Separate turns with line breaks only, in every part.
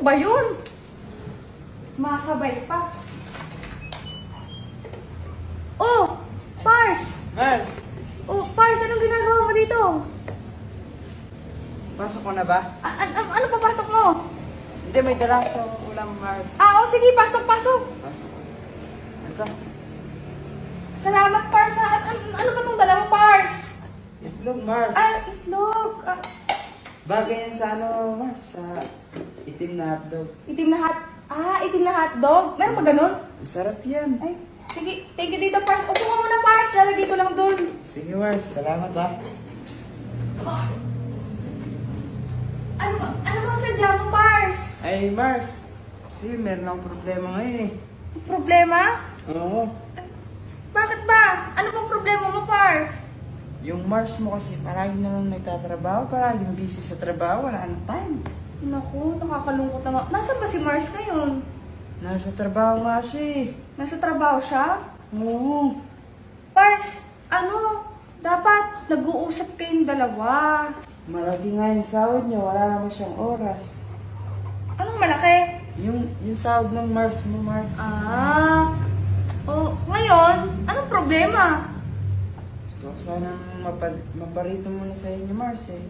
ba yun? Masabay pa. Oh! Pars!
Mars,
Oh, Pars, anong ginagawa mo dito?
pasok mo na ba?
Ano papasok mo?
Hindi, may dala sa ulam, Mars.
Oh, sige, pasok.
Pasok. Ito,
Salamat, Pars. Ano ba tong dala mo, Pars?
itlog, Mars.
Itlog.
Bagay yan sa ano, Mars, sa itim na hotdog.
Itim na hotdog. Meron ba ganun?
Ang sarap yan.
Ay, sige, thank you dito, Pars. Upo ka muna, Pars. Lalagay ko lang dun.
Sige, Mars, salamat ba?
Oh. Ano bang sadya mo, Pars?
Ay, Mars, kasi meron akong problema ngayon eh.
Problema?
Oo.
Bakit ba? Ano bang problema mo, Pars?
Yung Mars mo kasi palagi na lang nagtatrabaho, palagi busy sa trabaho, wala nang time.
Naku, nakakalungkot naman. Nasaan ba si Mars ngayon?
Nasa trabaho nga siya eh.
Nasa trabaho siya?
Oo.
Pars, dapat nag-uusap kayong dalawa.
Malaki nga yung sahod niya, wala naman siyang oras.
Anong malaki?
Yung sahod ng Mars mo, Mars.
Ngayon, anong problema?
Gusto ko sanang maparito muna sa inyo, Mars eh.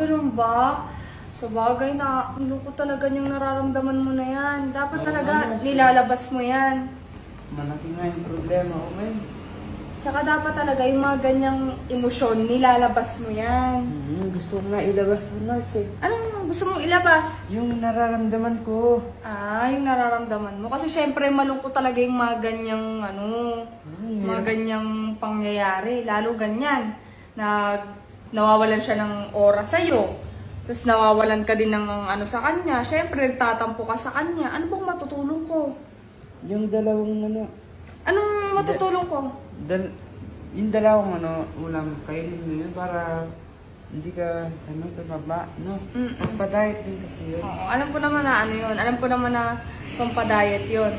Ganun ba? Sa bagay na, ang lungkot talaga yung nararamdaman mo na yan. Dapat
Oo,
talaga,
Mars.
nilalabas mo yan.
Malaki nga yung problema ko ngayon.
Tsaka dapat talaga yung mga ganyang emosyon, nilalabas mo yan.
Gusto ko nga ilabas mo, Mars eh.
Anong gusto mong ilabas?
Yung nararamdaman ko.
Yung nararamdaman mo. Kasi syempre malungkot talaga yung mga ganyang mga ganyang pangyayari. Lalo ganyan, na nawawalan siya ng oras sa'yo. Tapos nawawalan ka din ng sa kanya. Syempre nagtatampo ka sa kanya. Ano bang matutulong ko?
Yung dalawang
Anong matutulong ko?
yung dalawang ulam, kainin mo yun para hindi ka, tumaba, no? Pagpa-diet din kasi yun.
Oo, alam ko naman na yun. Alam ko naman na pampadiet yun.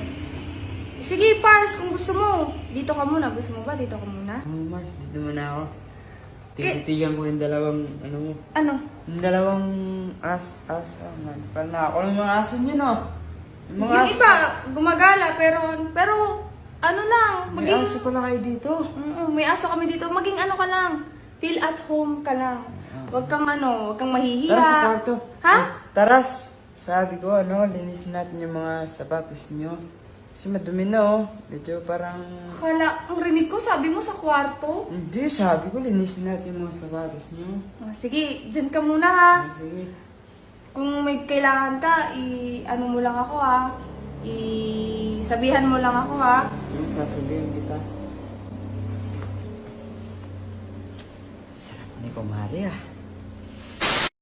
Sige, Pars, kung gusto mo, dito ka muna. Gusto mo ba? Dito ka muna?
Mars, dito muna ako. Tititigan ko yung dalawang, mo.
Ano?
Yung dalawang pala ako ng mga aso niyo, no? Yung mga
Yung iba, gumagala, pero ano lang,
may aso pala kayo dito.
May aso kami dito. Maging ano ka lang, feel at home ka lang. Huwag kang huwag kang mahihiya.
Tara sa kwarto.
Ha?
Taras, sabi ko, linisin natin yung mga sapatos niyo. Kasi madumi na, medyo parang...
Akala, ang rinig ko, sabi mo sa kwarto.
Hindi, sabi ko, linisin natin yung mga sapatos niyo.
Sige, dyan ka muna ha.
Sige.
Kung may kailangan ka, ano mo lang ako ha. Sabihan mo lang ako ha.
Yung sasabihin kita. Sarap ni Kumari ah.